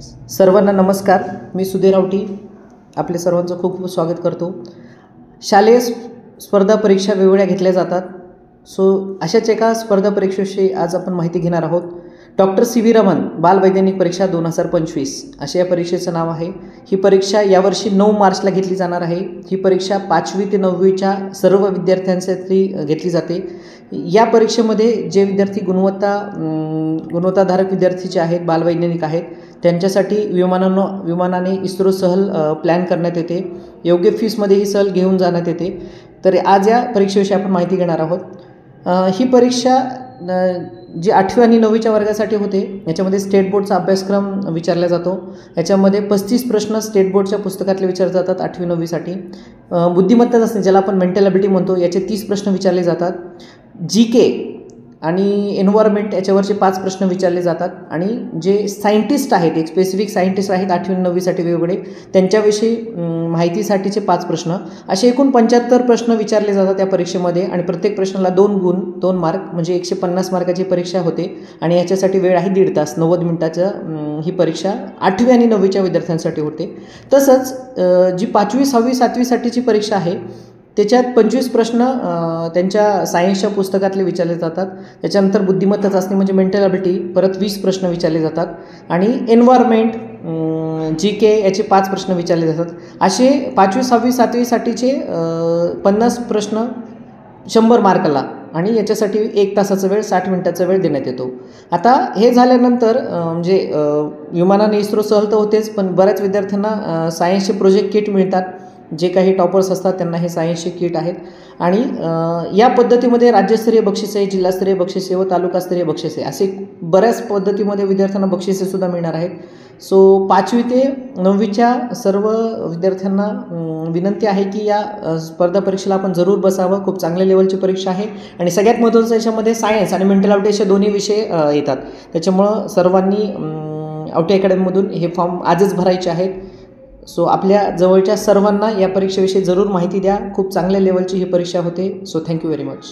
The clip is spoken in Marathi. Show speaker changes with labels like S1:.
S1: सर्वांना नमस्कार. मी सुधीर रावटी आपले सर्वांचं खूप खूप स्वागत करतो. शालेय स्पर्धा परीक्षा वेगवेगळ्या घेतल्या जातात. अशाच एका स्पर्धा परीक्षेविषयी आज आपण माहिती घेणार आहोत. डॉक्टर सी.व्ही. रमन बालवैज्ञानिक परीक्षा 2025 अशा या परीक्षेचं नाव आहे. ही परीक्षा यावर्षी 9 मार्चला घेतली जाणार आहे. ही परीक्षा 5वी ते 9वीच्या सर्व विद्यार्थ्यांसाठी घेतली जाते. या परीक्षेमध्ये जे विद्यार्थी गुणवत्ताधारक विद्यार्थी आहेत, बालवैज्ञानिक आहेत, त्यांच्यासाठी विमानाने इस्रो सहल प्लॅन करण्यात येते. योग्य फीसमध्ये ही सहल घेऊन जाण्यात येते. तर आज या परीक्षेविषयी आपण माहिती घेणार आहोत. ही परीक्षा जी 8वी आणि 9वीच्या वर्गासाठी होते. याच्यामध्ये स्टेट बोर्डचा अभ्यासक्रम विचारला जातो. याच्यामध्ये 35 प्रश्न स्टेट बोर्डच्या पुस्तकातले विचारले जातात 8वी 9वीसाठी. बुद्धिमत्ता असते, ज्याला आपण मेंटल ॲबिलिटी म्हणतो, याचे 30 प्रश्न विचारले जातात. जी.के. आणि एन्व्हायरमेंट याच्यावरचे 5 प्रश्न विचारले जातात. आणि जे सायंटिस्ट आहेत, एक स्पेसिफिक सायंटिस्ट आहेत 8वी आणि 9वीसाठी वेगवेगळे, त्यांच्याविषयी माहितीसाठीचे 5 प्रश्न, असे एकूण 75 प्रश्न विचारले जातात या परीक्षेमध्ये. आणि प्रत्येक प्रश्नाला 2 गुण 2 मार्क म्हणजे 150 मार्काची परीक्षा होते. आणि याच्यासाठी वेळ आहे 1.5 तास, 90 मिनिटाचं ही परीक्षा 8वी आणि 9वीच्या विद्यार्थ्यांसाठी होते. तसंच जी 5वी 6वी 7वीसाठीची परीक्षा आहे त्याच्यात 25 प्रश्न त्यांच्या सायन्सच्या पुस्तकातले विचारले जातात. त्याच्यानंतर बुद्धिमत्ता चाचणी म्हणजे मेंटल ॲबिलिटी, परत 20 प्रश्न विचारले जातात. आणि एन्व्हायरमेंट, जी.के. याचे 5 प्रश्न विचारले जातात. असे 5वी 6वी 7वीसाठीचे 50 प्रश्न 100 मार्काला, आणि याच्यासाठी 1 तासाचा वेळ 60 मिनिटाचा वेळ देण्यात येतो. आता हे झाल्यानंतर म्हणजे विमानाने इस्रो सहल तर होतेच, पण बऱ्याच विद्यार्थ्यांना सायन्सचे प्रोजेक्ट किट मिळतात. जे काही टॉपर्स असतात त्यांना हे सायन्सचे किट आहेत. आणि या पद्धतीमध्ये राज्यस्तरीय बक्षिसे, जिल्हास्तरीय बक्षिसे व तालुकास्तरीय बक्षिसे असे बऱ्याच पद्धतीमध्ये विद्यार्थ्यांना बक्षिसेसुद्धा मिळणार आहेत. 5वी ते 9वीच्या सर्व विद्यार्थ्यांना विनंती आहे की या स्पर्धा परीक्षेला आपण जरूर बसावं. खूप चांगल्या लेवलची परीक्षा आहे. आणि सगळ्यात महत्त्वाचं याच्यामध्ये सायन्स आणि मेंटल ॲबिलिटी असे दोन्ही विषय येतात. त्याच्यामुळं सर्वांनी आवटी अकॅडमीमधून हे फॉर्म आजच भरायचे आहेत. आपल्या जवळच्या सर्वांना या परीक्षेविषयी जरूर माहिती द्या. खूप चांगल्या लेवलची ही परीक्षा होते. Thank you very much.